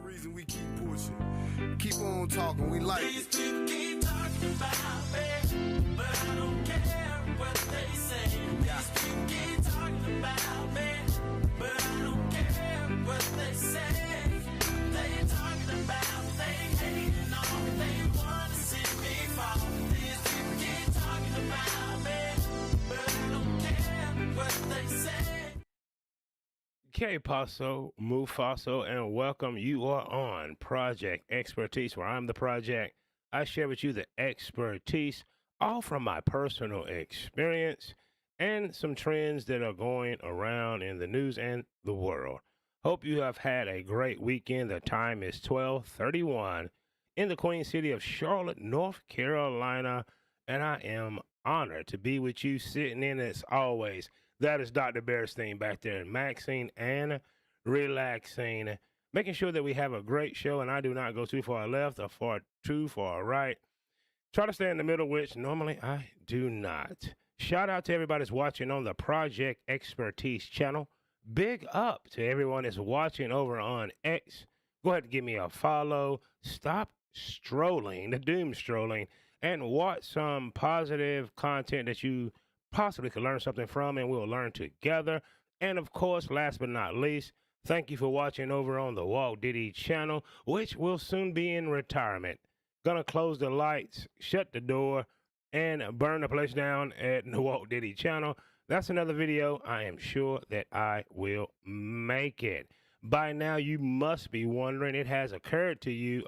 reason we keep pushing. Keep on talking, we like These people keep talking about me, but I don't care what they say. These people keep talking about me, but I don't care what they say. They talking about, they hating on me, they want to see me fall. These people keep talking about me, but I don't care what they say. K Paso, Mufaso, and welcome. You are on Project Expertise, where I'm the project. I share with you the expertise, all from my personal experience and some trends that are going around in the news and the world. Hope you have had a great weekend. The time is 12:31 in the Queen City of Charlotte, North Carolina, and I am honored to be with you sitting in as always. That is Dr. Bearstein back there, maxing and relaxing, making sure that we have a great show and I do not go too far left or too far right. Try to stay in the middle, which normally I do not. Shout out to everybody that's watching on the Project Expertise channel. Big up to everyone that's watching over on X. Go ahead and give me a follow. Stop strolling, the doom strolling, and watch some positive content that you possibly could learn something from, and we'll learn together. And of course, last but not least, thank you for watching over on the Walt Diddy channel, which will soon be in retirement. Gonna close the lights, shut the door, and burn the place down at the Walt Diddy channel. That's another video. I am sure that I will make it. By now, you must be wondering, it has occurred to you,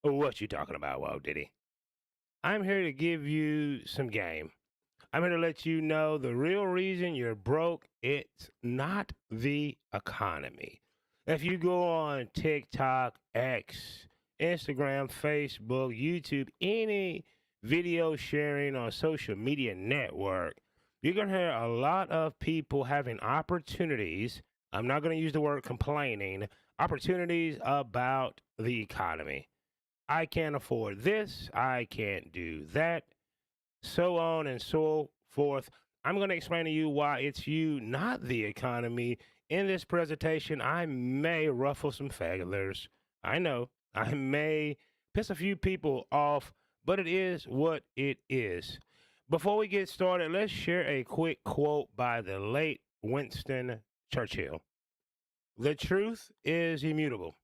what you talking about, Walt Diddy? I'm here to give you some game. I'm here to let you know the real reason you're broke, it's not the economy. If you go on TikTok, X, Instagram, Facebook, YouTube, any video sharing on social media network, you're going to hear a lot of people having opportunities. I'm not going to use the word complaining, opportunities about the economy. I can't afford this. I can't do that. So on and so forth. I'm going to explain to you why it's you, not the economy. In this presentation, I may ruffle some feathers. I know. I may piss a few people off, but it is what it is. Before we get started, let's share a quick quote by the late Winston Churchill. The truth is immutable.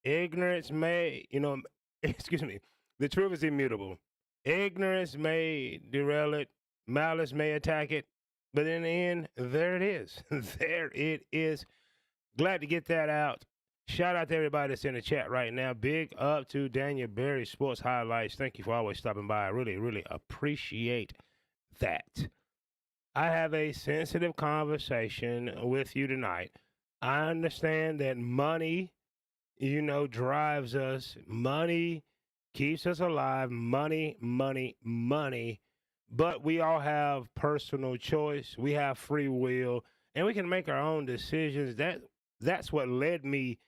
Ignorance may, the truth is immutable. Ignorance may derail it, malice may attack it, but in the end, there it is. There it is. Glad to get that out. Shout out to everybody that's in the chat right now. Big up to Daniel Berry, Sports Highlights. Thank you for always stopping by. I really, really appreciate that. I have a sensitive conversation with you tonight. I understand that money, drives us. Money keeps us alive. Money, money, money. But we all have personal choice. We have free will, and we can make our own decisions. That's what led me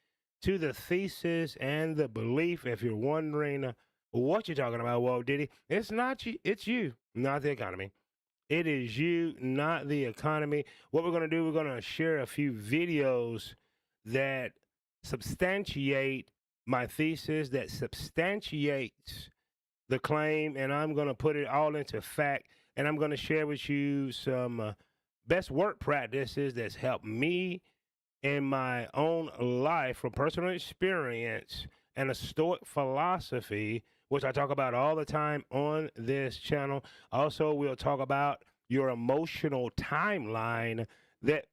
to the thesis and the belief. If you're wondering what you're talking about, Walt Diddy, it's not you. It's you, not the economy. It is you, not the economy. What we're going to do, we're going to share a few videos that substantiate my thesis, that substantiates the claim, and I'm going to put it all into fact, and I'm going to share with you some best work practices that's helped me in my own life from personal experience and a Stoic philosophy, which I talk about all the time on this channel. Also, we'll talk about your emotional timeline that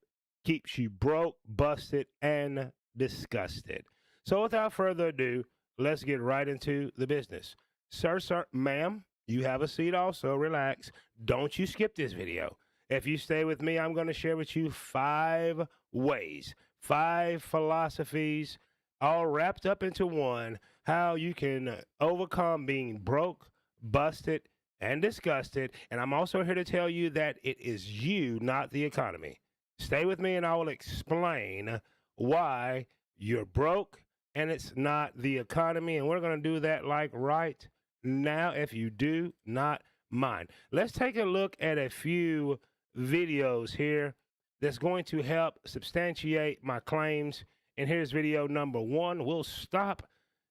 keeps you broke, busted, and disgusted. So without further ado, let's get right into the business. Sir, ma'am, you have a seat also. Relax. Don't you skip this video. If you stay with me, I'm going to share with you 5 ways, 5 philosophies, all wrapped up into one, how you can overcome being broke, busted, and disgusted. And I'm also here to tell you that it is you, not the economy. Stay with me and I will explain why you're broke and it's not the economy. And we're going to do that like right now, if you do not mind. Let's take a look at a few videos here that's going to help substantiate my claims And here's video number 1. We'll stop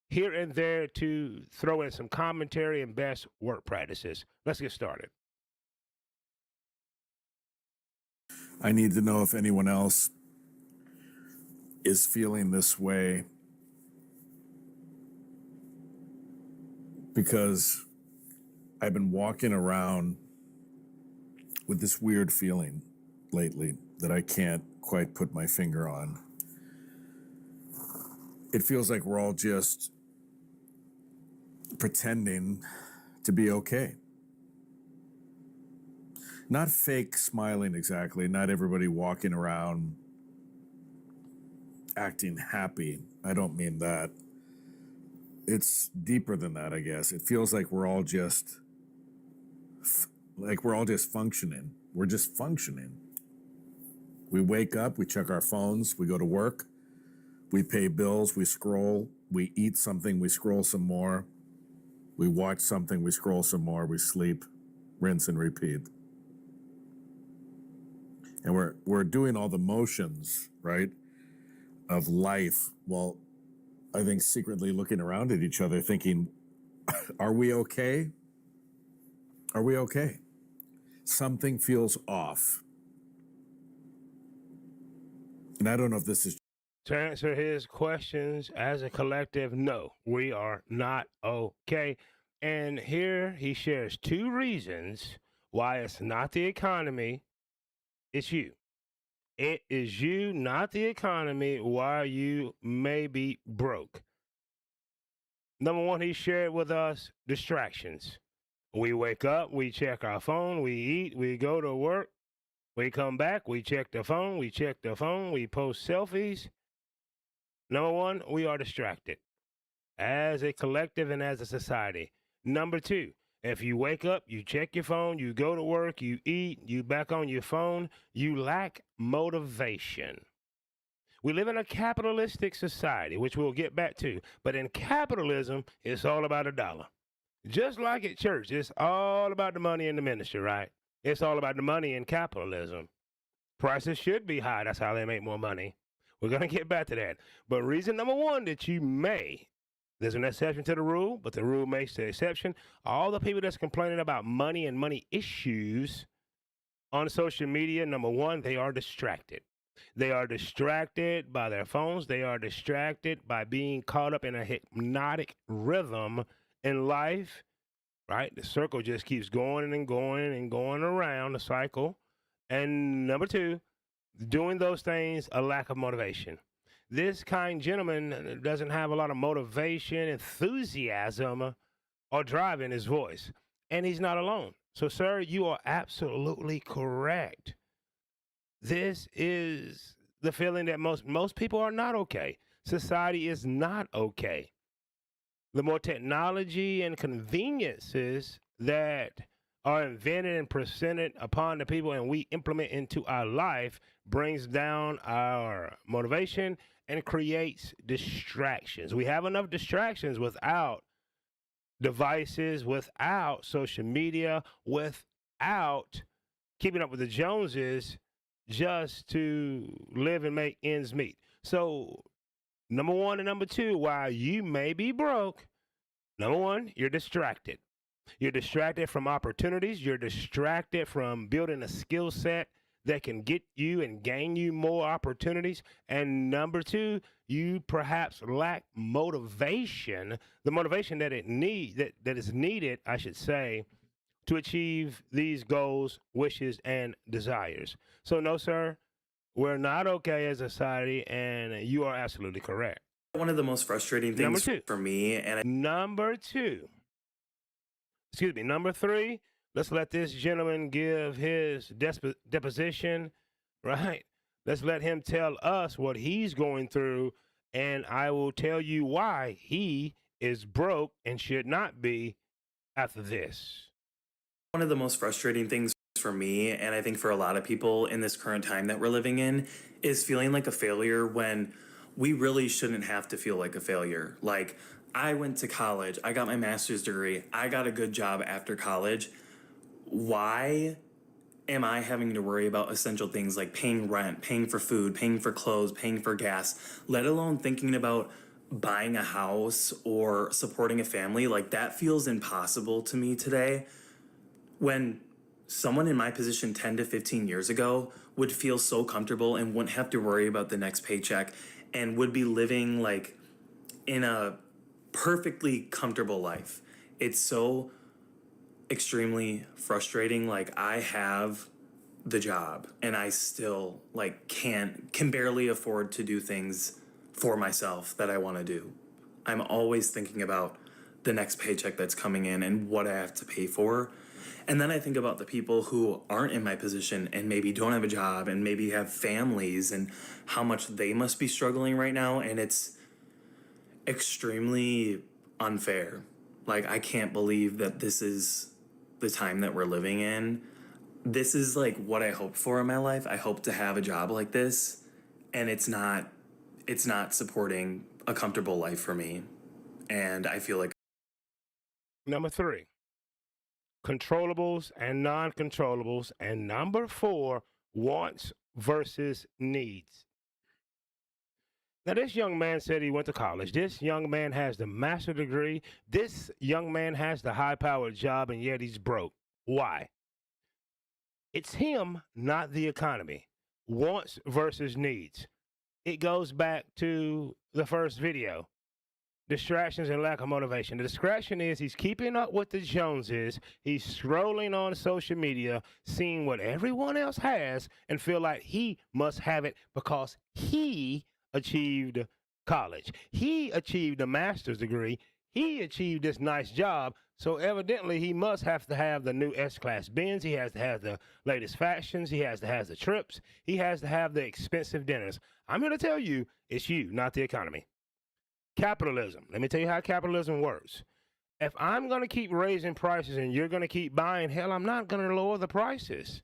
here and there to throw in some commentary and best work practices. Let's get started. I need to know if anyone else is feeling this way, because I've been walking around with this weird feeling lately that I can't quite put my finger on. It feels like we're all just pretending to be okay. Not fake smiling exactly, not everybody walking around acting happy. I don't mean that. It's deeper than that, I guess. It feels like we're all just functioning. We're just functioning. We wake up, we check our phones, we go to work, we pay bills, we scroll, we eat something, we scroll some more, we watch something, we scroll some more, we sleep, rinse and repeat. And we're doing all the motions, right, of life, while I think secretly looking around at each other thinking, are we okay? Are we okay? Something feels off. And I don't know if this is... To answer his questions, as a collective, no, we are not okay. And here he shares 2 reasons why it's not the economy, it's you. It is you, not the economy, why you may be broke. Number 1, he shared with us distractions. We wake up, we check our phone, we eat, we go to work, we come back, we check the phone, we post selfies. Number 1, we are distracted as a collective and as a society. Number 2, if you wake up, you check your phone, you go to work, you eat, you back on your phone, you lack motivation. We live in a capitalistic society, which we'll get back to. But in capitalism, it's all about a dollar. Just like at church, it's all about the money in the ministry, right? It's all about the money in capitalism. Prices should be high. That's how they make more money. We're going to get back to that. But reason number 1 that you may, there's an exception to the rule, but the rule makes the exception. All the people that's complaining about money and money issues on social media, number 1, they are distracted. They are distracted by their phones. They are distracted by being caught up in a hypnotic rhythm in life, right? The circle just keeps going and going and going around the cycle. And number 2, doing those things, a lack of motivation. This kind gentleman doesn't have a lot of motivation, enthusiasm, or drive in his voice. And he's not alone. So, sir, you are absolutely correct. This is the feeling that most people are not okay. Society is not okay. The more technology and conveniences that are invented and presented upon the people and we implement into our life brings down our motivation and creates distractions. We have enough distractions without devices, without social media, without keeping up with the Joneses, just to live and make ends meet. So, number 1 and number 2, while you may be broke, number 1, you're distracted. You're distracted from opportunities. You're distracted from building a skill set that can get you and gain you more opportunities. And number 2, you perhaps lack motivation, the motivation that is needed, I should say, to achieve these goals, wishes, and desires. So no, sir, we're not okay as a society, and you are absolutely correct. One of the most frustrating things for me, Number 3, let's let this gentleman give his deposition, right? Let's let him tell us what he's going through, and I will tell you why he is broke and should not be after this. One of the most frustrating things for me, and I think for a lot of people in this current time that we're living in, is feeling like a failure when we really shouldn't have to feel like a failure. Like, I went to college, I got my master's degree, I got a good job after college. Why am I having to worry about essential things like paying rent, paying for food, paying for clothes, paying for gas, let alone thinking about buying a house or supporting a family? Like, that feels impossible to me today, when someone in my position 10 to 15 years ago would feel so comfortable and wouldn't have to worry about the next paycheck and would be living like in a perfectly comfortable life. It's so extremely frustrating. Like, I have the job and I still like can barely afford to do things for myself that I want to do. I'm always thinking about the next paycheck that's coming in and what I have to pay for. And then I think about the people who aren't in my position and maybe don't have a job and maybe have families and how much they must be struggling right now. And it's extremely unfair. Like, I can't believe that this is the time that we're living in. This is like what I hoped for in my life. I hope to have a job like this, and it's not supporting a comfortable life for me. And I feel like Number 3, controllables and non-controllables. And number 4, wants versus needs. Now, this young man said he went to college. This young man has the master's degree. This young man has the high-powered job, and yet he's broke. Why? It's him, not the economy. Wants versus needs. It goes back to the first video. Distractions and lack of motivation. The distraction is he's keeping up with the Joneses. He's scrolling on social media, seeing what everyone else has, and feel like he must have it because he achieved college. He achieved a master's degree. He achieved this nice job. So evidently he must have to have the new S-Class Benz. He has to have the latest fashions. He has to have the trips. He has to have the expensive dinners. I'm here to tell you, it's you, not the economy. Capitalism. Let me tell you how capitalism works. If I'm going to keep raising prices and you're going to keep buying, hell, I'm not going to lower the prices.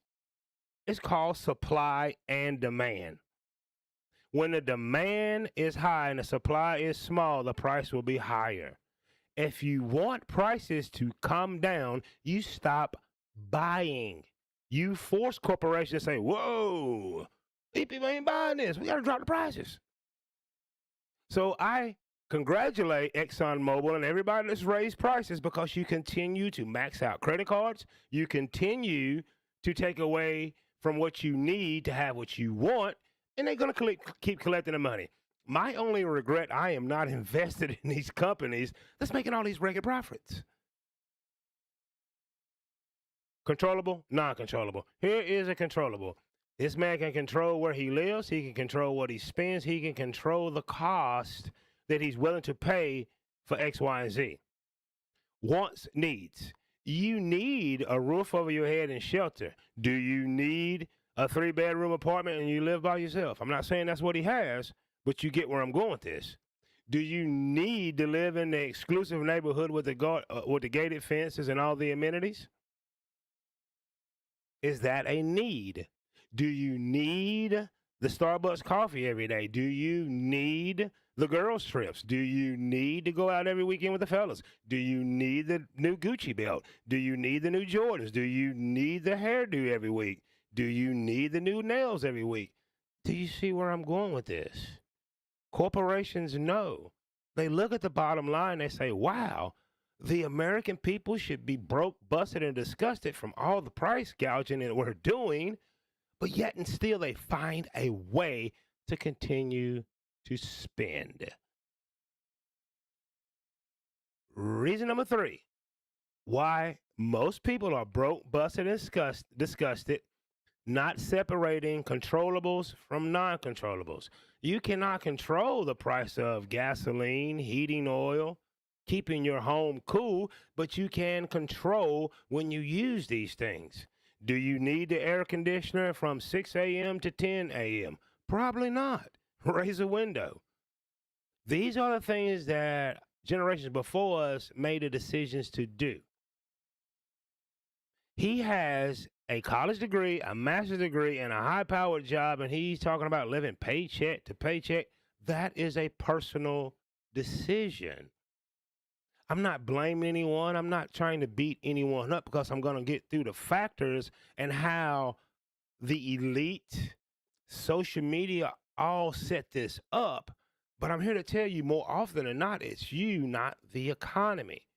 It's called supply and demand. When the demand is high and the supply is small, the price will be higher. If you want prices to come down, you stop buying. You force corporations to say, whoa, these people ain't buying this. We got to drop the prices. So I congratulate ExxonMobil and everybody that's raised prices, because you continue to max out credit cards. You continue to take away from what you need to have what you want, and they're going to keep collecting the money. My only regret, I am not invested in these companies that's making all these record profits. Controllable, non-controllable. Here is a controllable. This man can control where he lives. He can control what he spends. He can control the cost that he's willing to pay for X, Y, and Z. Wants, needs. You need a roof over your head and shelter. Do you need a 3-bedroom apartment and you live by yourself? I'm not saying that's what he has, but you get where I'm going with this. Do you need to live in the exclusive neighborhood with the gated fences and all the amenities? Is that a need? Do you need the Starbucks coffee every day? Do you need the girls' trips? Do you need to go out every weekend with the fellas? Do you need the new Gucci belt? Do you need the new Jordans? Do you need the hairdo every week? Do you need the new nails every week? Do you see where I'm going with this? Corporations know. They look at the bottom line, they say, wow, the American people should be broke, busted, and disgusted from all the price gouging that we're doing, but yet and still they find a way to continue to spend. Reason number 3, why most people are broke, busted, and disgusted, not separating controllables from non-controllables. You cannot control the price of gasoline, heating oil, keeping your home cool, but you can control when you use these things. Do you need the air conditioner from 6 a.m. to 10 a.m.? Probably not. Raise a window. These are the things that generations before us made the decisions to do. He has a college degree, a master's degree, and a high-powered job, and he's talking about living paycheck to paycheck. That is a personal decision. I'm not blaming anyone. I'm not trying to beat anyone up because I'm going to get through the factors and how the elite, social media all set this up. But I'm here to tell you more often than not, it's you, not the economy.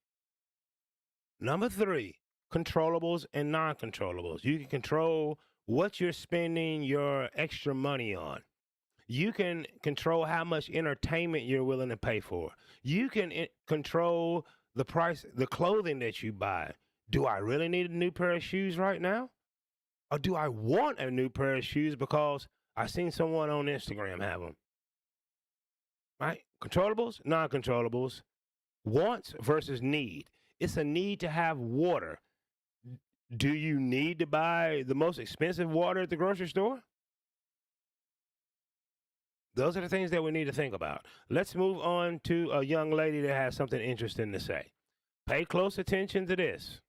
Number 3, controllables and non-controllables. You can control what you're spending your extra money on. You can control how much entertainment you're willing to pay for. You can control the price, the clothing that you buy. Do I really need a new pair of shoes right now? Or do I want a new pair of shoes because I seen someone on Instagram have them? Right? Controllables, non-controllables, wants versus need. It's a need to have water. Do you need to buy the most expensive water at the grocery store? Those are the things that we need to think about. Let's move on to a young lady that has something interesting to say. Pay close attention to this.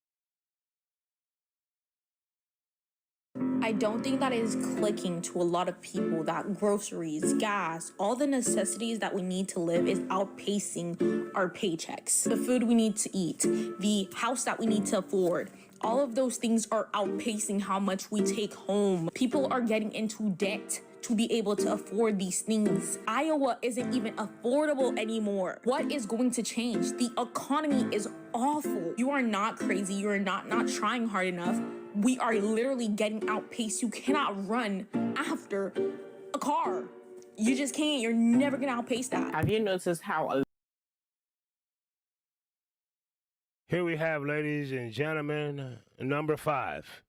I don't think that is clicking to a lot of people that groceries, gas, all the necessities that we need to live is outpacing our paychecks. The food we need to eat, the house that we need to afford, all of those things are outpacing how much we take home. People are getting into debt to be able to afford these things. Iowa isn't even affordable anymore. What is going to change? The economy is awful. You are not crazy. You are not trying hard enough. We are literally getting outpaced. You cannot run after a car. You just can't. You're never gonna outpace that. Have you noticed how Here we have, ladies and gentlemen, number 5,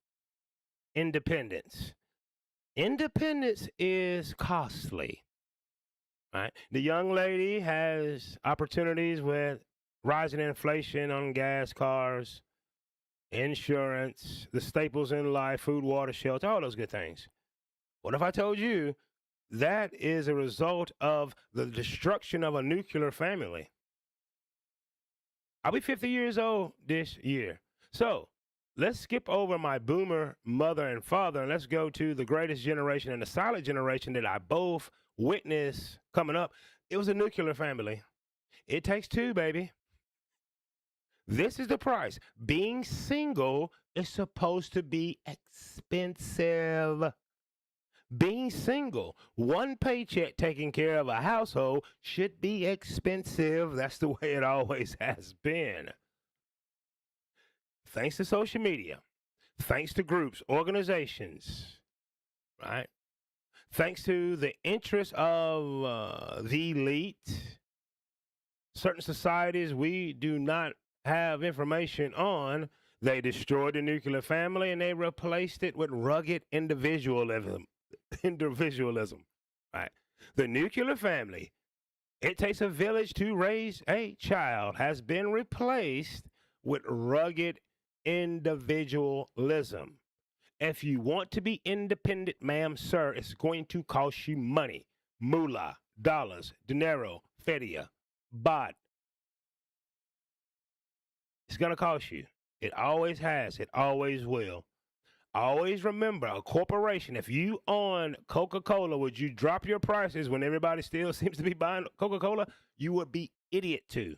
independence. Independence is costly, right? The young lady has opportunities with rising inflation on gas, cars, insurance, the staples in life, food, water, shelter, all those good things. What if I told you that is a result of the destruction of a nuclear family? I'll be 50 years old this year. So let's skip over my boomer mother and father, and let's go to the greatest generation and the silent generation that I both witnessed coming up. It was a nuclear family. It takes two, baby. This is the price. Being single is supposed to be expensive. Being single, one paycheck taking care of a household should be expensive. That's the way it always has been. Thanks to social media, thanks to groups, organizations, right? Thanks to the interest of the elite, certain societies we do not have information on, they destroyed the nuclear family and they replaced it with rugged individualism. Right? The nuclear family, it takes a village to raise a child, has been replaced with rugged individualism. If you want to be independent, ma'am, sir, it's going to cost you money. Moolah, dollars, dinero, feria, baht. It's going to cost you. It always has. It always will. Always remember, a corporation, if you own Coca-Cola, would you drop your prices when everybody still seems to be buying Coca-Cola? You would be idiot to.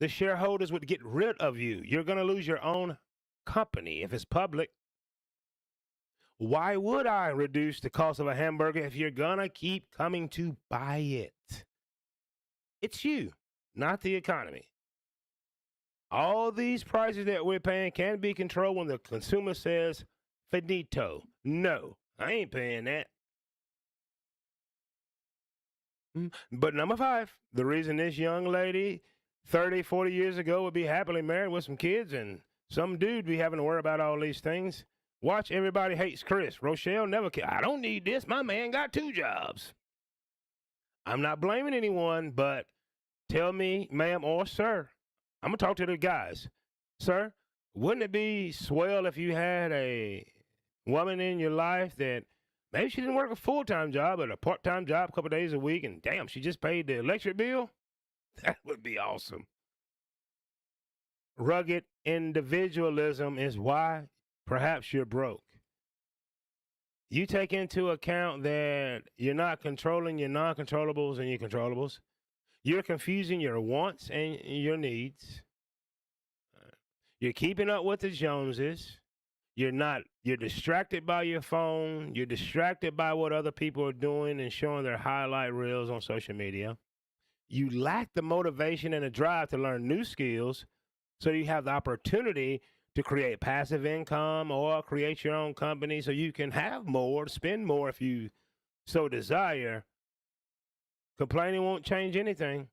The shareholders would get rid of you. You're going to lose your own company if it's public. Why would I reduce the cost of a hamburger if you're going to keep coming to buy it? It's you, not the economy. All these prices that we're paying can be controlled when the consumer says, finito. No, I ain't paying that. But number 5, the reason this young lady 30, 40 years ago would be happily married with some kids and some dude be having to worry about all these things. Watch Everybody Hates Chris. Rochelle never cared. I don't need this. My man got 2 jobs. I'm not blaming anyone, but tell me, ma'am or sir, I'm going to talk to the guys. Sir, wouldn't it be swell if you had a woman in your life that maybe she didn't work a full-time job, but a part-time job a couple days a week, and damn, she just paid the electric bill? That would be awesome. Rugged individualism is why perhaps you're broke. You take into account that you're not controlling your non-controllables and your controllables. You're confusing your wants and your needs. You're keeping up with the Joneses. You're distracted by your phone. You're distracted by what other people are doing and showing their highlight reels on social media. You lack the motivation and the drive to learn new skills, so you have the opportunity to create passive income or create your own company so you can have more, spend more if you so desire. Complaining won't change anything.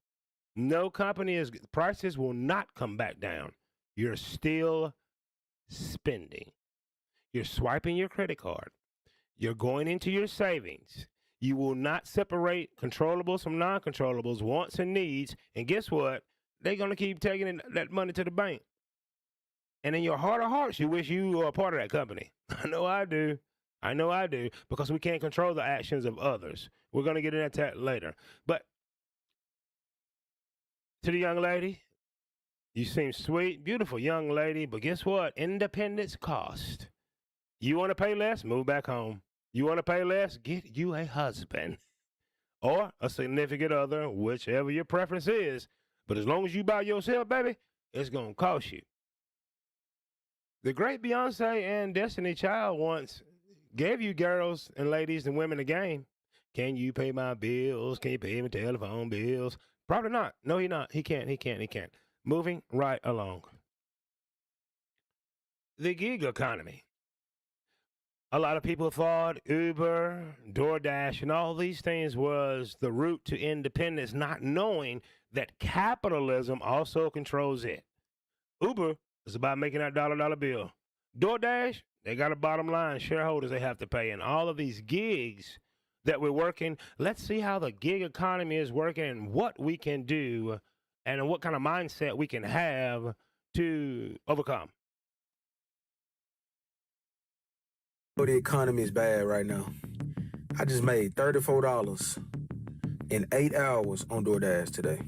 No company is, prices will not come back down. You're still spending. You're swiping your credit card. You're going into your savings. You will not separate controllables from non-controllables, wants and needs. And guess what? They're going to keep taking that money to the bank. And in your heart of hearts, you wish you were a part of that company. I know I do. I know I do, because we can't control the actions of others. We're going to get into that later. But to the young lady, you seem sweet, beautiful young lady, but guess what? Independence cost. You want to pay less? Move back home. You want to pay less? Get you a husband or a significant other, whichever your preference is. But as long as you by yourself, baby, it's going to cost you. The great Beyonce and Destiny Child once gave you girls and ladies and women a game. Can you pay my bills? Can you pay my telephone bills? Probably not. No, he can't. Moving right along. The gig economy. A lot of people thought Uber, DoorDash, and all these things was the route to independence, not knowing that capitalism also controls it. Uber is about making that dollar bill. DoorDash, they got a bottom line, shareholders they have to pay. And all of these gigs that we're working, let's see how the gig economy is working and what we can do and what kind of mindset we can have to overcome. The economy is bad right now. I just made $34 in 8 hours on DoorDash today.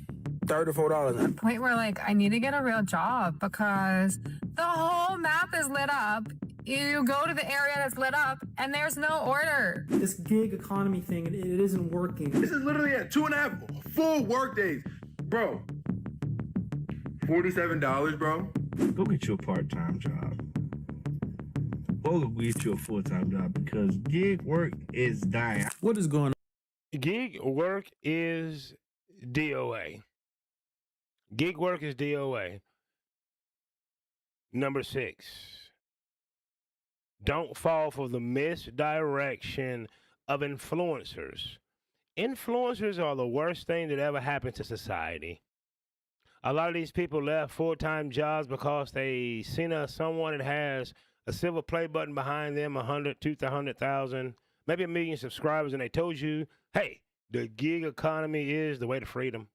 $34. Point where I need to get a real job because the whole map is lit up. You go to the area that's lit up and there's no order. This gig economy thing, it isn't working. This is literally at 2.5 full work days. Bro, $47, bro. Go get you a part-time job. Or go get you a full-time job because gig work is dying. What is going on? Gig work is DOA. Gig work is DOA. Number 6. Don't fall for the misdirection of influencers. Influencers are the worst thing that ever happened to society. A lot of these people left full-time jobs because they seen someone that has a silver play button behind them, 100, 200,000, maybe 1 million subscribers, and they told you, hey, the gig economy is the way to freedom.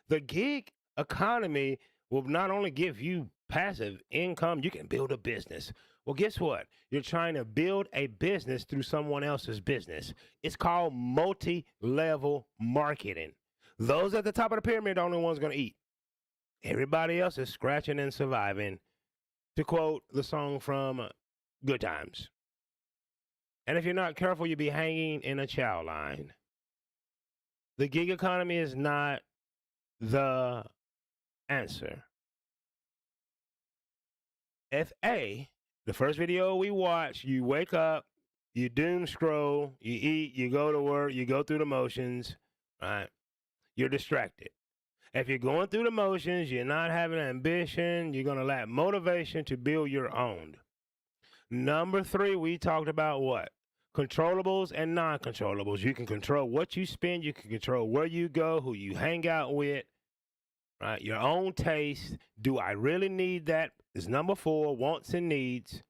The gig economy will not only give you passive income, you can build a business. Well, guess what? You're trying to build a business through someone else's business. It's called multi-level marketing. Those at the top of the pyramid are the only ones going to eat. Everybody else is scratching and surviving, to quote the song from Good Times. And if you're not careful, you'll be hanging in a chow line. The gig economy is not the answer. FA, the first video we watch, you wake up, you doom scroll, you eat, you go to work, you go through the motions, right? You're distracted. If you're going through the motions, you're not having ambition, you're going to lack motivation to build your own. Number 3, we talked about what? Controllables and non-controllables. You can control what you spend. You can control where you go, who you hang out with, right? Your own taste. Do I really need that? Is number 4, wants and needs.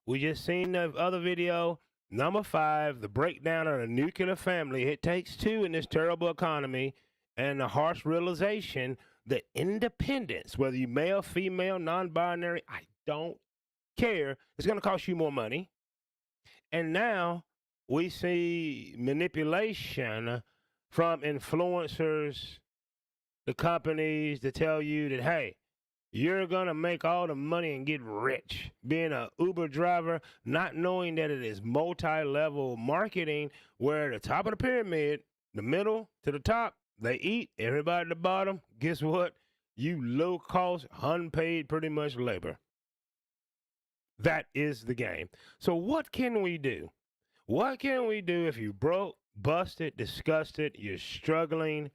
We just seen the other video. Number 5, the breakdown of the nuclear family. It takes 2 in this terrible economy. And the harsh realization that independence, whether you male, female, non-binary, I don't care, it's going to cost you more money. And now we see manipulation from influencers, the companies that tell you that, hey, you're going to make all the money and get rich. Being an Uber driver, not knowing that it is multi-level marketing where the top of the pyramid, the middle to the top, They eat, everybody at the bottom, guess what? You low cost, unpaid, pretty much labor. That is the game. So what can we do? What can we do if you broke, busted, disgusted, you're struggling,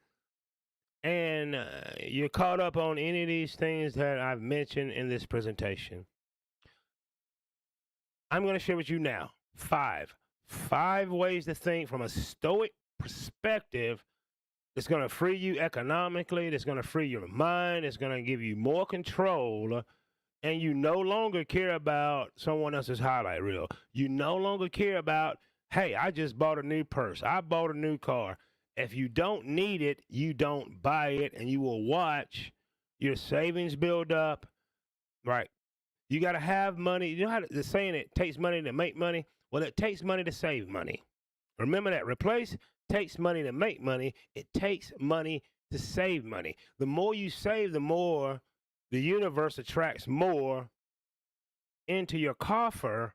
and you're caught up on any of these things that I've mentioned in this presentation? I'm going to share with you now five ways to think from a stoic perspective that's going to free you economically, that's going to free your mind, that's going to give you more control, and you no longer care about someone else's highlight reel. You no longer care about, hey, I just bought a new purse. I bought a new car. If you don't need it, you don't buy it, and you will watch your savings build up, right? You got to have money. You know how the saying, it takes money to make money? Well, it takes money to save money. Remember that. Replace takes money to make money. It takes money to save money. The more you save, the more the universe attracts more into your coffer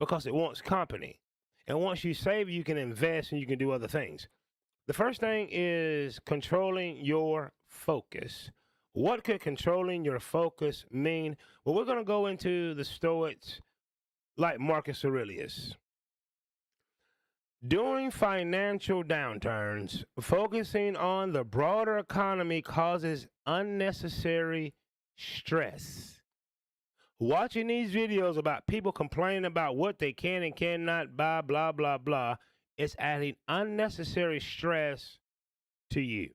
because it wants company. And once you save, you can invest and you can do other things. The first thing is controlling your focus. What could controlling your focus mean? Well, we're going to go into the Stoics like Marcus Aurelius. During financial downturns, focusing on the broader economy causes unnecessary stress. Watching these videos about people complaining about what they can and cannot buy, blah, blah, blah, is adding unnecessary stress to you.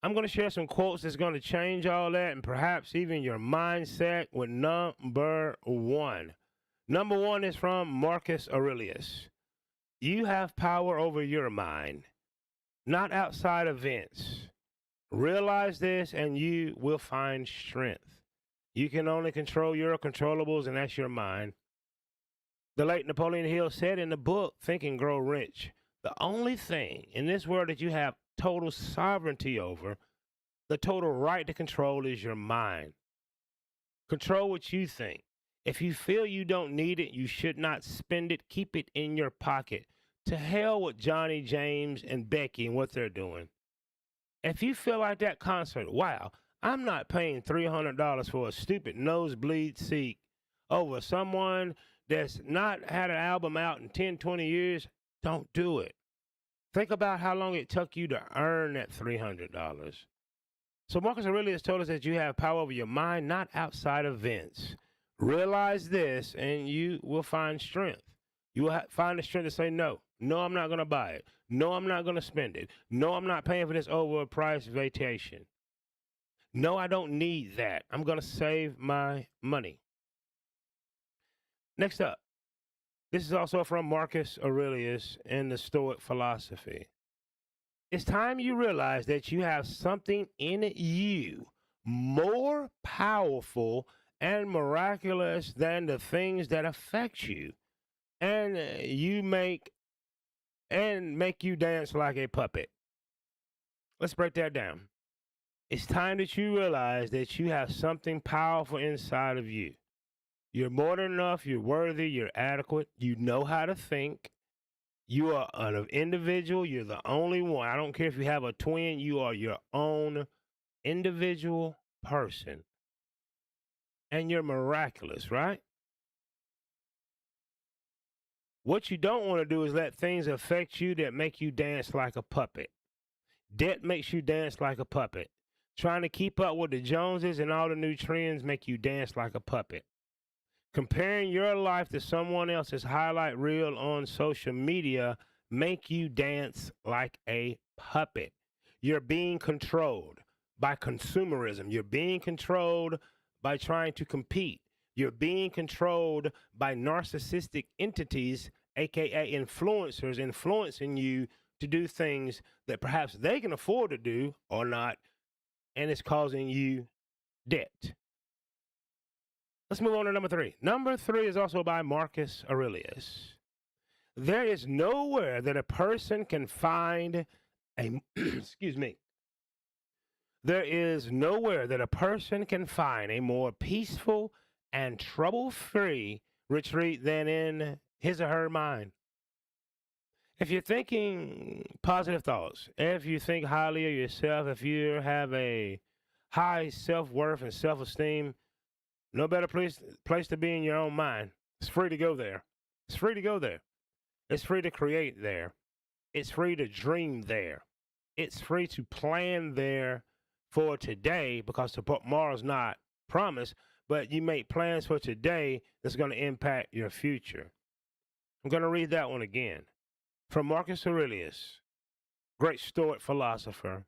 I'm going to share some quotes that's going to change all that and perhaps even your mindset with number one. Number one is from Marcus Aurelius. You have power over your mind, not outside events. Realize this and you will find strength. You can only control your controllables, and that's your mind. The late Napoleon Hill said in the book, Think and Grow Rich, the only thing in this world that you have total sovereignty over, the total right to control, is your mind. Control what you think. If you feel you don't need it, you should not spend it. Keep it in your pocket. To hell with Johnny, James, and Becky and what they're doing. If you feel like that concert, wow, I'm not paying $300 for a stupid nosebleed seat over someone that's not had an album out in 10, 20 years, don't do it. Think about how long it took you to earn that $300. So Marcus Aurelius told us that you have power over your mind, not outside events. Realize this, and you will find strength. You will find the strength to say no. No, I'm not going to buy it. No, I'm not going to spend it. No, I'm not paying for this overpriced vacation. No, I don't need that. I'm going to save my money. Next up, this is also from Marcus Aurelius in the Stoic philosophy. It's time you realize that you have something in you more powerful and miraculous than the things that affect you, and make you dance like a puppet. Let's break that down. It's time that you realize that you have something powerful inside of you. You're more than enough, you're worthy, you're adequate, you know how to think. You are an individual, you're the only one. I don't care if you have a twin, you are your own individual person. And you're miraculous, right? What you don't want to do is let things affect you that make you dance like a puppet. Debt makes you dance like a puppet. Trying to keep up with the Joneses and all the new trends make you dance like a puppet. Comparing your life to someone else's highlight reel on social media make you dance like a puppet. You're being controlled by consumerism. You're being controlled by trying to compete. You're being controlled by narcissistic entities, aka influencers, influencing you to do things that perhaps they can afford to do or not, and it's causing you debt. Let's move on to number three. Number three is also by Marcus Aurelius. There is nowhere that a person can find a excuse me. There is nowhere that a person can find a more peaceful and trouble-free retreat than in his or her mind. If you're thinking positive thoughts, if you think highly of yourself, if you have a high self-worth and self-esteem, no better place to be in your own mind. It's free to go there. It's free to go there. It's free to create there. It's free to dream there. It's free to plan there for today, because tomorrow's not promised, but you make plans for today that's going to impact your future. I'm going to read that one again. From Marcus Aurelius, great Stoic philosopher.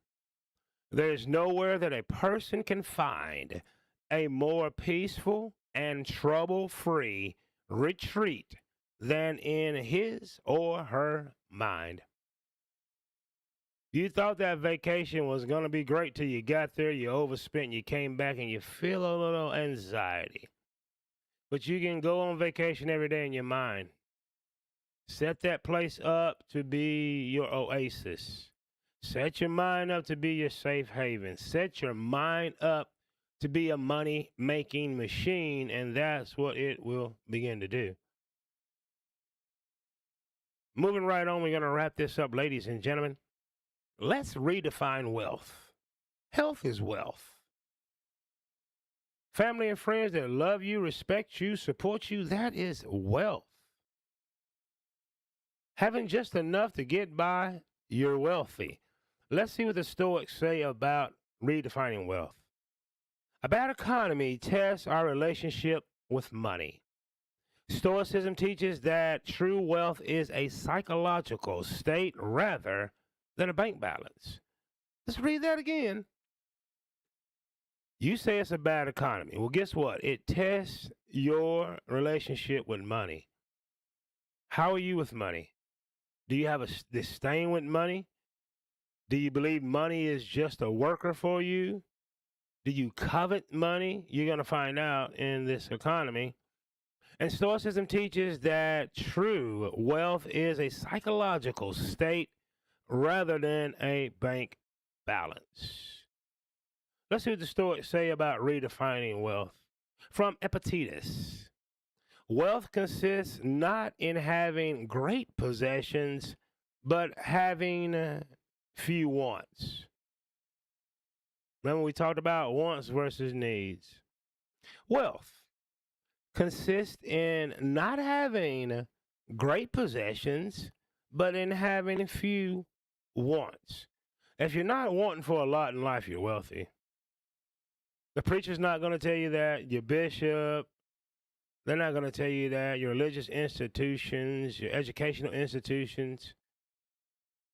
There is nowhere that a person can find a more peaceful and trouble-free retreat than in his or her mind. You thought that vacation was going to be great till you got there, you overspent, you came back, and you feel a little anxiety. But you can go on vacation every day in your mind. Set that place up to be your oasis. Set your mind up to be your safe haven. Set your mind up to be a money-making machine, and that's what it will begin to do. Moving right on, we're going to wrap this up, ladies and gentlemen. Let's redefine wealth. Health is wealth. Family and friends that love you, respect you, support you, that is wealth. Having just enough to get by, you're wealthy. Let's see what the Stoics say about redefining wealth. A bad economy tests our relationship with money. Stoicism teaches that true wealth is a psychological state rather than a bank balance. Let's read that again. You say it's a bad economy. Well, guess what? It tests your relationship with money. How are you with money? Do you have a disdain with money? Do you believe money is just a worker for you? Do you covet money? You're going to find out in this economy. And Stoicism teaches that true wealth is a psychological state rather than a bank balance. Let's see what the Stoics say about redefining wealth. From Epictetus. Wealth consists not in having great possessions, but having few wants. Remember we talked about wants versus needs. Wealth consists in not having great possessions, but in having few wants. If you're not wanting for a lot in life, you're wealthy. The preacher's not going to tell you that. Your bishop, they're not going to tell you that. Your religious institutions, your educational institutions,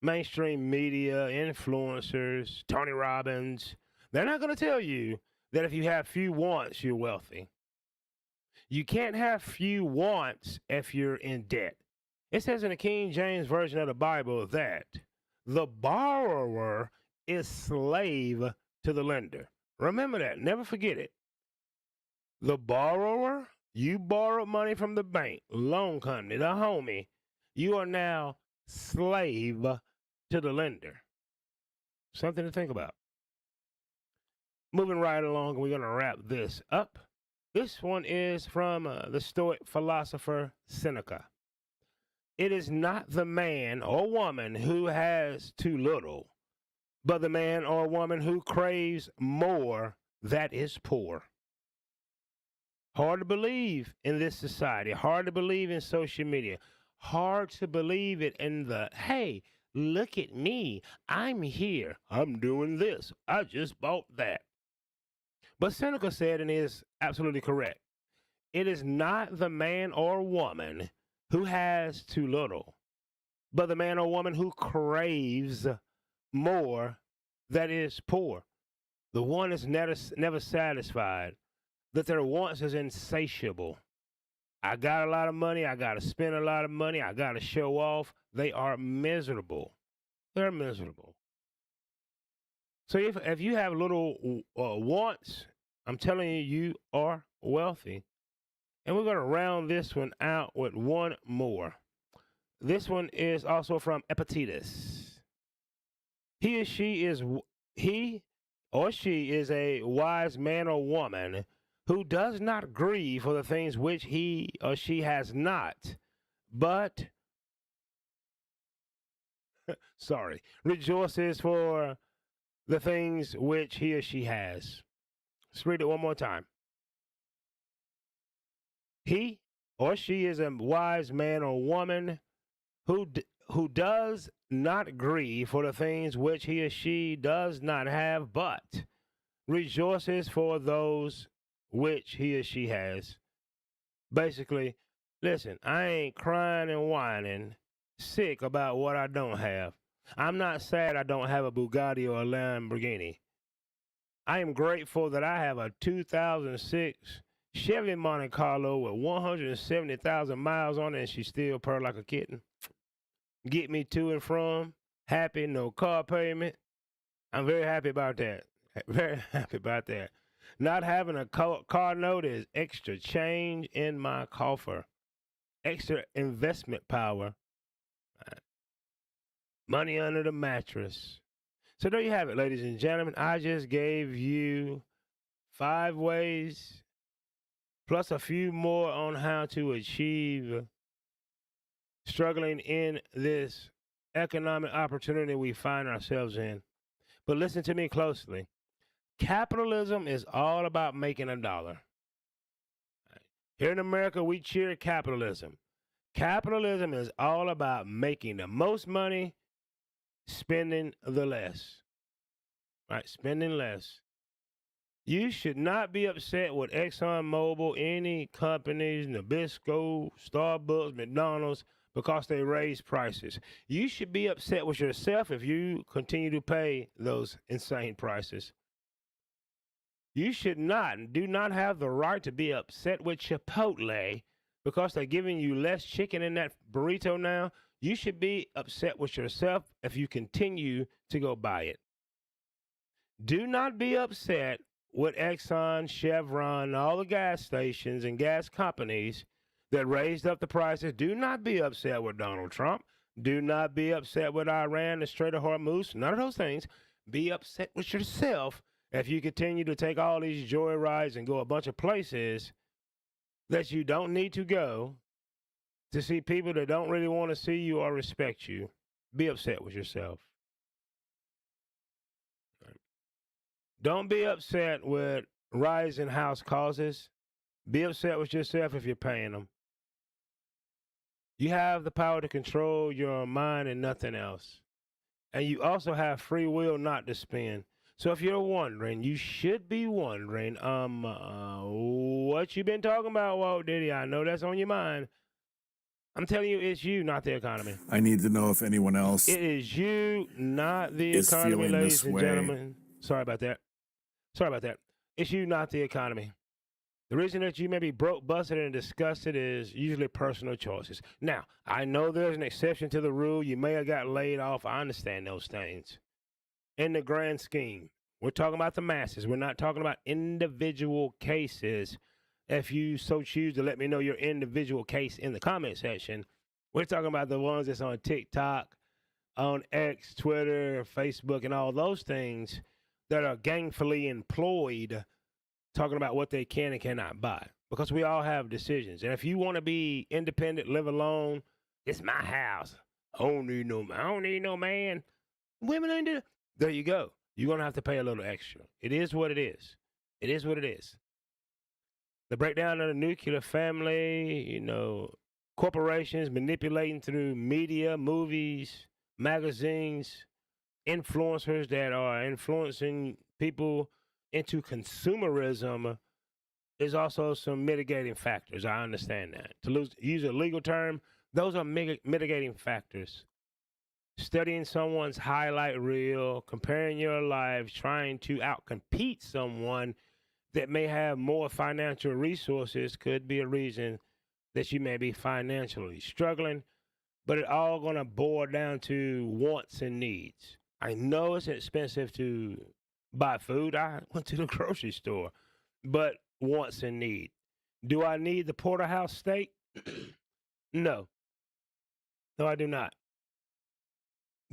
mainstream media, influencers, Tony Robbins, they're not going to tell you that if you have few wants, you're wealthy. You can't have few wants if you're in debt. It says in the King James Version of the Bible that the borrower is slave to the lender. Remember that. Never forget it. The borrower, you borrowed money from the bank, loan company, the homie. You are now slave to the lender. Something to think about. Moving right along, we're going to wrap this up. This one is from the Stoic philosopher Seneca. It is not the man or woman who has too little, but the man or woman who craves more that is poor. Hard to believe in this society. Hard to believe in social media. Hard to believe it in the, hey, look at me. I'm here. I'm doing this. I just bought that. But Seneca said, and is absolutely correct, it is not the man or woman who has too little, but the man or woman who craves more that is poor. The one is never satisfied, that their wants is insatiable. I got a lot of money. I got to spend a lot of money. I got to show off. They are miserable. They're miserable. So if you have little wants, I'm telling you, you are wealthy. And we're going to round this one out with one more. This one is also from Epictetus. He or she is a wise man or woman who does not grieve for the things which he or she has not, but sorry, rejoices for the things which he or she has. Let's read it one more time. He or she is a wise man or woman who does not grieve for the things which he or she does not have, but rejoices for those which he or she has. Basically, listen, I ain't crying and whining sick about what I don't have. I'm not sad I don't have a Bugatti or a Lamborghini. I am grateful that I have a 2006 Chevy Monte Carlo with 170,000 miles on it, and she still purr like a kitten. Get me to and from. Happy, no car payment. I'm very happy about that. Very happy about that. Not having a car note is extra change in my coffer. Extra investment power. Money under the mattress. So there you have it, ladies and gentlemen. I just gave you 5 ways plus a few more on how to achieve struggling in this economic opportunity we find ourselves in. But listen to me closely. Capitalism is all about making a dollar. Here in America, we cheer capitalism. Capitalism is all about making the most money, spending the less. Right? Spending less. You should not be upset with ExxonMobil, any companies, Nabisco, Starbucks, McDonald's, because they raise prices. You should be upset with yourself if you continue to pay those insane prices. You do not have the right to be upset with Chipotle because they're giving you less chicken in that burrito now. You should be upset with yourself if you continue to go buy it. Do not be upset with Exxon, Chevron, all the gas stations and gas companies that raised up the prices. Do not be upset with Donald Trump. Do not be upset with Iran, the Strait of Hormuz. None of those things. Be upset with yourself if you continue to take all these joy rides and go a bunch of places that you don't need to go to see people that don't really want to see you or respect you. Be upset with yourself. Don't be upset with rising house costs. Be upset with yourself if you're paying them. You have the power to control your mind and nothing else. And you also have free will not to spend. So if you're wondering, you should be wondering, what you been talking about, Walt Diddy? I know that's on your mind. I'm telling you, it's you, not the economy. I need to know if anyone else It is you, not the is economy, feeling ladies this and way. gentlemen. Sorry about that. It's you, not the economy. The reason that you may be broke, busted, and disgusted is usually personal choices. Now, I know there's an exception to the rule. You may have got laid off. I understand those things. In the grand scheme, we're talking about the masses. We're not talking about individual cases. If you so choose to let me know your individual case in the comment section, we're talking about the ones that's on TikTok, on X, Twitter, Facebook, and all those things that are gainfully employed talking about what they can and cannot buy. Because we all have decisions. And if you want to be independent, live alone, it's my house. I don't need no man. Women ain't do. There you go. You're going to have to pay a little extra. It is what it is. It is what it is. The breakdown of the nuclear family, corporations manipulating through media, movies, magazines, influencers that are influencing people into consumerism is also some mitigating factors. I understand that. To use a legal term, those are mitigating factors. Studying someone's highlight reel, comparing your life, trying to outcompete someone that may have more financial resources could be a reason that you may be financially struggling, but it all going to boil down to wants and needs. I know it's expensive to buy food. I went to the grocery store, but wants and need. Do I need the porterhouse steak? No. No, I do not.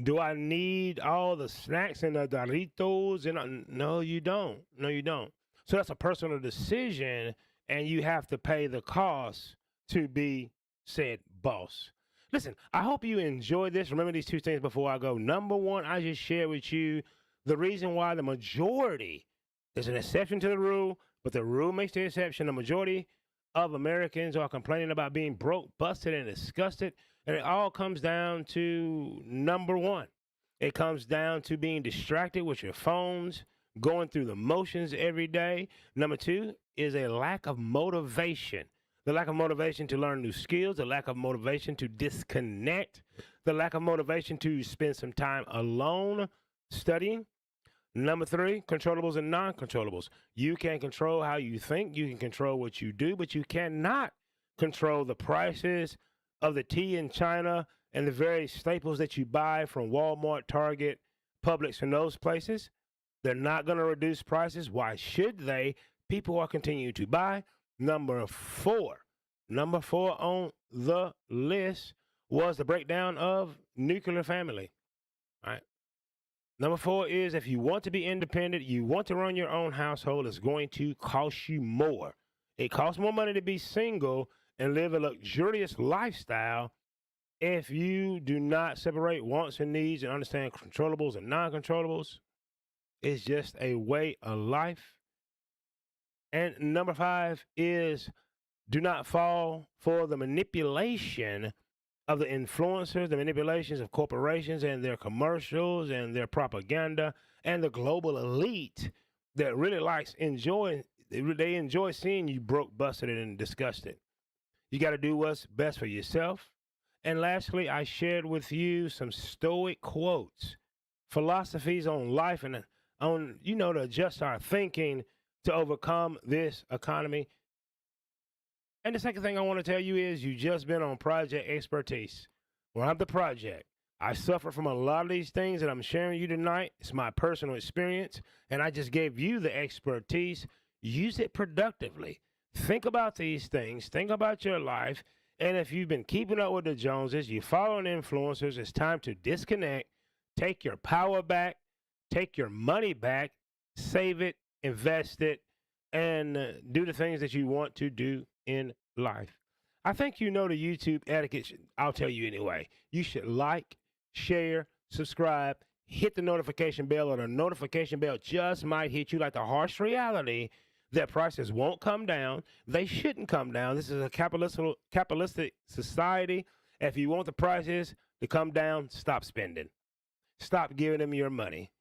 Do I need all the snacks and the Doritos? No, you don't. No, you don't. So that's a personal decision, and you have to pay the cost to be said boss. Listen, I hope you enjoy this. Remember these two things before I go. Number one, I just shared with you the reason why the majority, there's an exception to the rule, but the rule makes the exception. The majority of Americans are complaining about being broke, busted, and disgusted. And it all comes down to number one. It comes down to being distracted with your phones, going through the motions every day. Number two is a lack of motivation. The lack of motivation to learn new skills, the lack of motivation to disconnect, the lack of motivation to spend some time alone studying. Number three, controllables and non-controllables. You can control how you think, you can control what you do, but you cannot control the prices of the tea in China and the various staples that you buy from Walmart, Target, Publix, and those places. They're not going to reduce prices. Why should they? People are continuing to buy. Number four on the list was the breakdown of nuclear family. All right. Number four is if you want to be independent, you want to run your own household, it's going to cost you more. It costs more money to be single and live a luxurious lifestyle if you do not separate wants and needs and understand controllables and non-controllables. It's just a way of life. And number five is do not fall for the manipulation of the influencers, the manipulations of corporations and their commercials and their propaganda and the global elite that really they enjoy seeing you broke, busted, and disgusted. You got to do what's best for yourself. And lastly, I shared with you some Stoic quotes, philosophies on life and on, to adjust our thinking to overcome this economy. And the second thing I want to tell you is you just been on Project Expertise. Well, I'm the project. I suffer from a lot of these things that I'm sharing you tonight. It's my personal experience, and I just gave you the expertise. Use it productively. Think about these things. Think about your life. And if you've been keeping up with the Joneses, you're following influencers, it's time to disconnect, take your power back, take your money back, save it, invest it, and do the things that you want to do in life. I think you know the YouTube etiquette. I'll tell you anyway. You should like, share, subscribe, hit the notification bell, or the notification bell just might hit you like the harsh reality that prices won't come down. They shouldn't come down. This is a capitalistic society. If you want the prices to come down, stop spending. Stop giving them your money.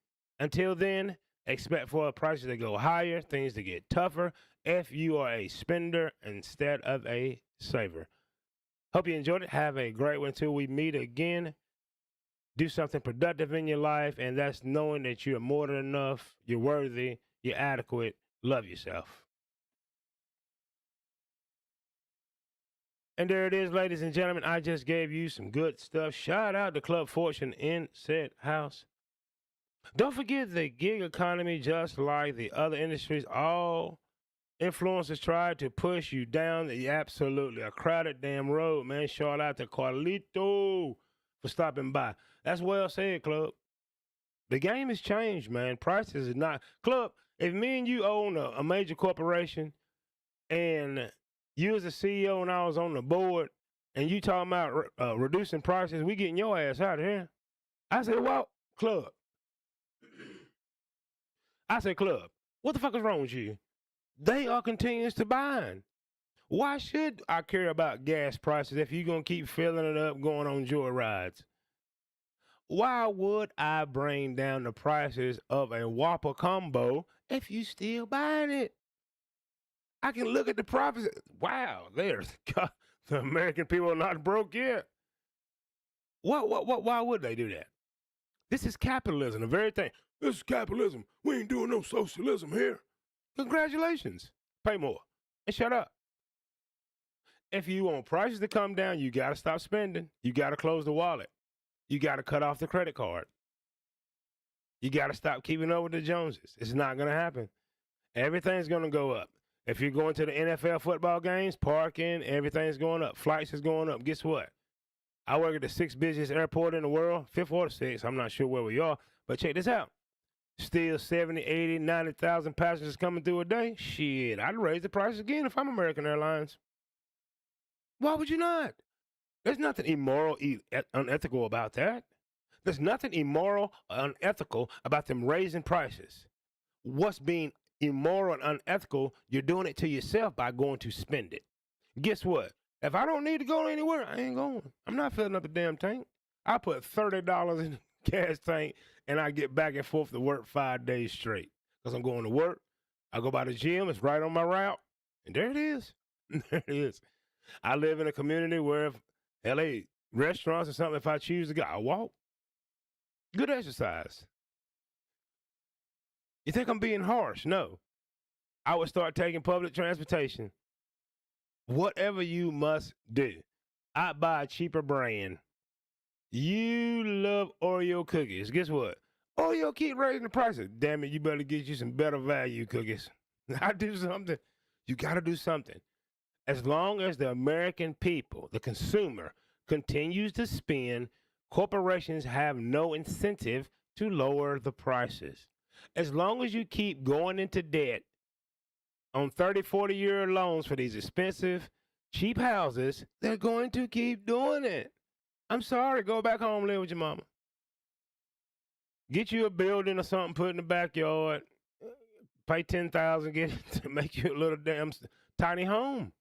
Until then, expect for prices to go higher, things to get tougher if you are a spender instead of a saver. Hope you enjoyed it. Have a great one until we meet again. Do something productive in your life, and that's knowing that you're more than enough, you're worthy, you're adequate. Love yourself. And there it is, ladies and gentlemen. I just gave you some good stuff. Shout out to Club Fortune in said house. Don't forget the gig economy, just like the other industries, all influencers try to push you down absolutely a crowded damn road, man. Shout out to Carlito for stopping by. That's well said, Club. The game has changed, man. Prices is not. Club, if me and you own a major corporation and you as a CEO and I was on the board and you talking about reducing prices, we getting your ass out of here. I said, well, Club. I said, Club, what the fuck is wrong with you? They are continuous to buying. Why should I care about gas prices if you're going to keep filling it up going on joyrides? Why would I bring down the prices of a Whopper combo if you still buying it? I can look at the profits. Wow, the American people are not broke yet. Why would they do that? This is capitalism, the very thing. This is capitalism. We ain't doing no socialism here. Congratulations. Pay more and shut up. If you want prices to come down, you got to stop spending. You got to close the wallet. You got to cut off the credit card. You got to stop keeping up with the Joneses. It's not going to happen. Everything's going to go up. If you're going to the NFL football games, parking, everything's going up. Flights is going up. Guess what? I work at the 6th busiest airport in the world, 5th or 6th. I'm not sure where we are, but check this out. Still 70, 80, 90,000 passengers coming through a day. Shit, I'd raise the price again if I'm American Airlines. Why would you not? There's nothing immoral, unethical about that. There's nothing immoral, unethical about them raising prices. What's being immoral and unethical, you're doing it to yourself by going to spend it. Guess what? If I don't need to go anywhere, I ain't going. I'm not filling up the damn tank. I put $30 in the gas tank and I get back and forth to work 5 days straight. Because I'm going to work. I go by the gym, it's right on my route. And there it is. There it is. I live in a community where if LA restaurants or something, if I choose to go, I walk. Good exercise. You think I'm being harsh? No. I would start taking public transportation. Whatever you must do. I buy a cheaper brand. You love Oreo cookies. Guess what? Oreo keep raising the prices. Damn it, you better get you some better value cookies. I do something. You got to do something. As long as the American people, the consumer, continues to spend, corporations have no incentive to lower the prices. As long as you keep going into debt on 30, 40-year loans for these expensive, cheap houses, they're going to keep doing it. I'm sorry, go back home, live with your mama. Get you a building or something, put in the backyard, pay $10,000, get to make you a little damn tiny home.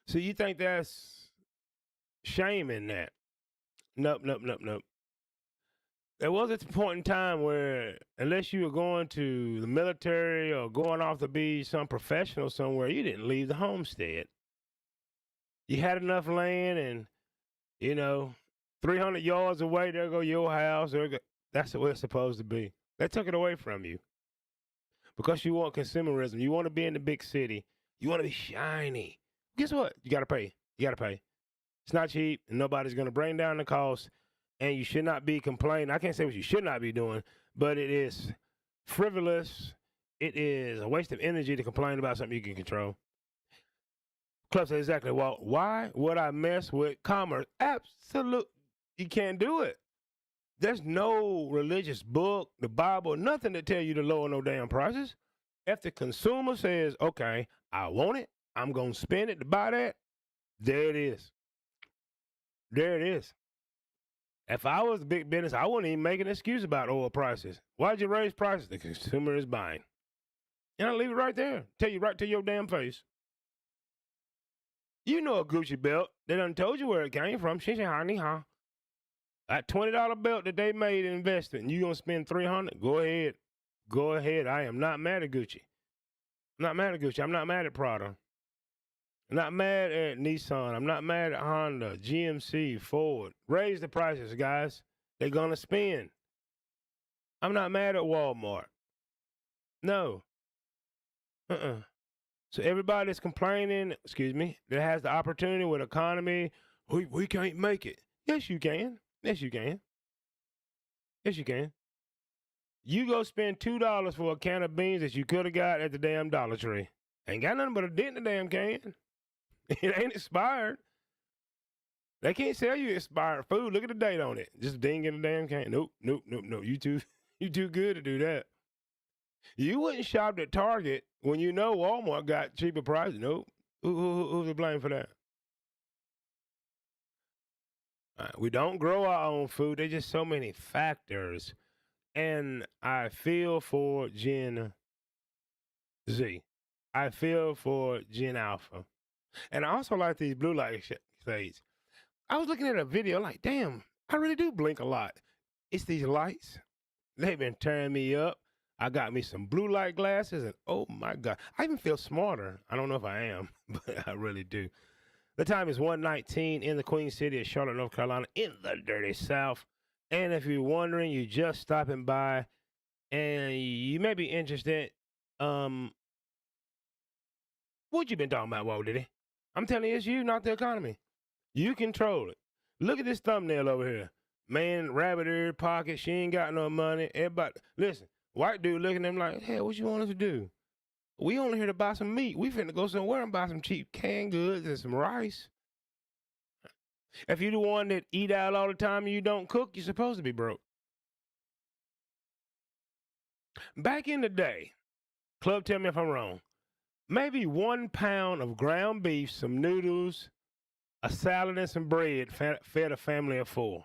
So you think that's shame in that? Nope. There was a point in time where unless you were going to the military or going off to be some professional somewhere, you didn't leave the homestead. You had enough land and, 300 yards away, there go your house. That's the way it's supposed to be. They took it away from you because you want consumerism. You want to be in the big city. You want to be shiny. Guess what? You got to pay. It's not cheap, and nobody's going to bring down the cost, and you should not be complaining. I can't say what you should not be doing, but it is frivolous. It is a waste of energy to complain about something you can control. Club said exactly, well, why would I mess with commerce? Absolutely. You can't do it. There's no religious book, the Bible, nothing to tell you to lower no damn prices. If the consumer says, okay, I want it, I'm going to spend it to buy that, there it is. There it is. If I was a big business, I wouldn't even make an excuse about oil prices. Why'd you raise prices? The consumer is buying. And I leave it right there. Tell you right to your damn face. You know a Gucci belt. They done told you where it came from. That $20 belt that they made and invested, and you going to spend $300? Go ahead. Go ahead. I am not mad at Gucci. I'm not mad at Gucci. I'm not mad at Prada. I'm not mad at Nissan. I'm not mad at Honda, GMC, Ford. Raise the prices, guys. They're going to spend. I'm not mad at Walmart. No. So everybody that's complaining, that has the opportunity with economy, we can't make it. Yes, you can. Yes, you can. Yes, you can. You go spend $2 for a can of beans that you could have got at the damn Dollar Tree. Ain't got nothing but a dent in the damn can. It ain't expired. They can't sell you expired food. Look at the date on it. Just ding in the damn can. Nope. You too good to do that. You wouldn't shop at Target when you know Walmart got cheaper prices. Nope. Who's to blame for that? We don't grow our own food. There's just so many factors. And I feel for Gen Z. I feel for Gen Alpha. And I also like these blue light shades. I was looking at a video like, damn, I really do blink a lot. It's these lights. They've been tearing me up. I got me some blue light glasses, and oh my God, I even feel smarter. I don't know if I am, but I really do. The time is 1:19 in the Queen City of Charlotte, North Carolina, in the dirty South. And if you're wondering, you're just stopping by, and you may be interested. What you been talking about, Walt Diddy? I'm telling you, it's you, not the economy. You control it. Look at this thumbnail over here. Man, rabbit ear pocket. She ain't got no money. Everybody, listen. White dude looking at them like, hey, what you want us to do? We only here to buy some meat. We finna go somewhere and buy some cheap canned goods and some rice. If you the one that eat out all the time and you don't cook, you're supposed to be broke. Back in the day, Club, tell me if I'm wrong, maybe 1 pound of ground beef, some noodles, a salad and some bread fed a family of 4.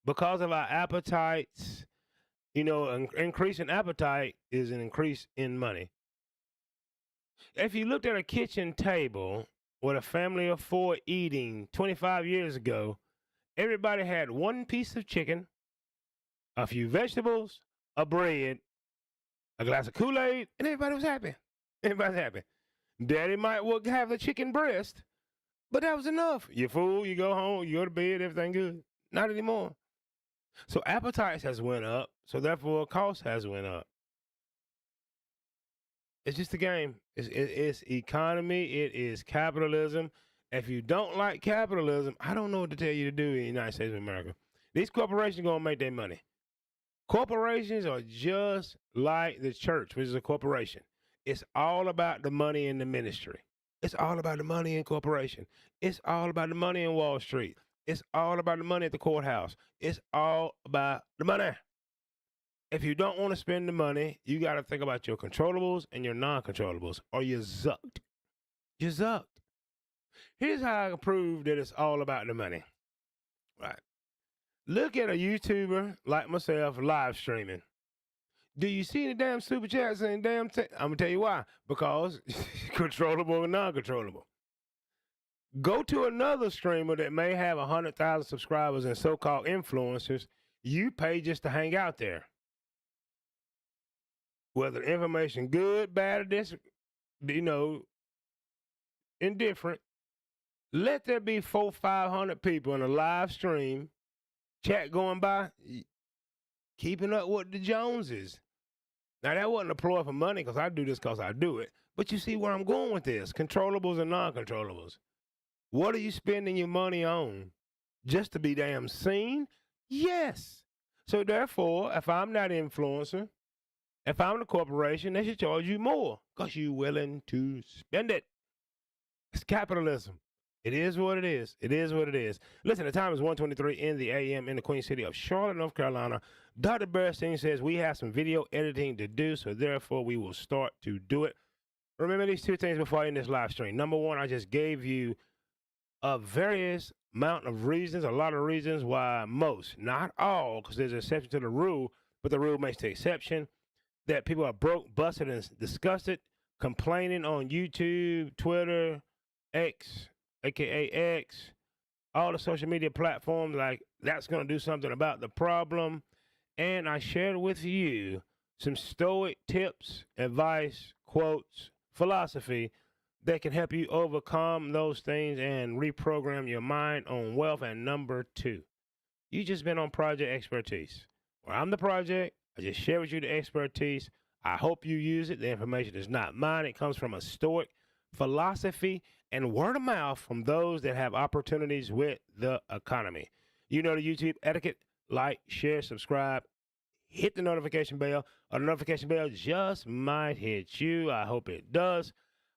Because of our appetites, an increase in appetite is an increase in money. If you looked at a kitchen table with a family of 4 eating 25 years ago, everybody had 1 piece of chicken, a few vegetables, a bread, a glass of Kool-Aid, and everybody was happy. Everybody's happy. Daddy might have a chicken breast, but that was enough. You're full, you go home, you go to bed, everything good. Not anymore. So appetites has went up, so therefore cost has went up. It's just a game. It's economy. It is capitalism. If you don't like capitalism, I don't know what to tell you to do in the United States of America. These corporations are going to make their money. Corporations are just like the church, which is a corporation. It's all about the money in the ministry. It's all about the money in corporation. It's all about the money in Wall Street. It's all about the money at the courthouse. It's all about the money. If you don't want to spend the money, you got to think about your controllables and your non-controllables, or you're zucked. You're zucked. Here's how I can prove that it's all about the money. Right. Look at a YouTuber like myself live streaming. Do you see the damn super chats and damn I'm going to tell you why. Because controllable and non-controllable. Go to another streamer that may have 100,000 subscribers and so-called influencers. You pay just to hang out there. Whether the information good, bad, or indifferent. Let there be 400-500 people in a live stream, chat going by, keeping up with the Joneses. Now, that wasn't a ploy for money because I do this because I do it. But you see where I'm going with this. Controllables and non-controllables. What are you spending your money on? Just to be damn seen? Yes. So, therefore, if I'm not an influencer, if I'm the corporation, they should charge you more because you're willing to spend it. It's capitalism. It is what it is. It is what it is. Listen, the time is 1:23 in the a.m. in the Queen City of Charlotte, North Carolina. Dr. Bearstein says we have some video editing to do, so therefore we will start to do it. Remember these 2 things before I end this live stream. Number 1, I just gave you a various amount of reasons, a lot of reasons why most, not all, because there's an exception to the rule, but the rule makes the exception, that people are broke, busted, and disgusted, complaining on YouTube, Twitter, X, a.k.a. X, all the social media platforms, like that's going to do something about the problem. And I shared with you some stoic tips, advice, quotes, philosophy that can help you overcome those things and reprogram your mind on wealth. And number 2, you just been on Project Expertise. Well, I'm the project. I just share with you the expertise. I hope you use it. The information is not mine. It comes from a stoic philosophy and word of mouth from those that have opportunities with the economy. You know the YouTube etiquette. Like, share, subscribe, hit the notification bell. Or the notification bell just might hit you. I hope it does.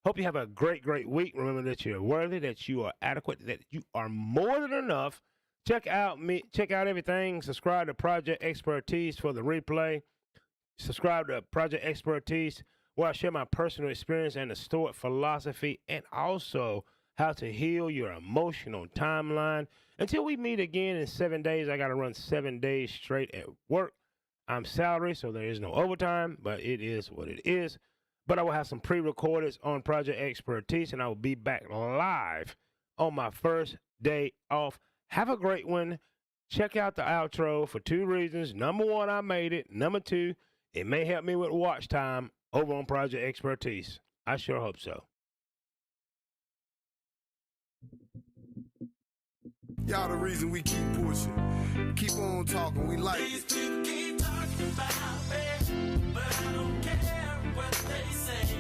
Hope you have a great, great week. Remember that you're worthy, that you are adequate, that you are more than enough. Check out everything. Subscribe to Project Expertise for the replay. Subscribe to Project Expertise, where I share my personal experience and the stoic philosophy, and also how to heal your emotional timeline. Until we meet again in 7 days, I got to run 7 days straight at work. I'm salary, so there is no overtime, but it is what it is. But I will have some pre-recordeds on Project Expertise, and I will be back live on my first day off. Have a great one. Check out the outro for 2 reasons. Number 1, I made it. Number 2, it may help me with watch time over on Project Expertise. I sure hope so. Y'all the reason we keep pushing. Keep on talking, we like These it. people keep talking about me, but I don't care what they say.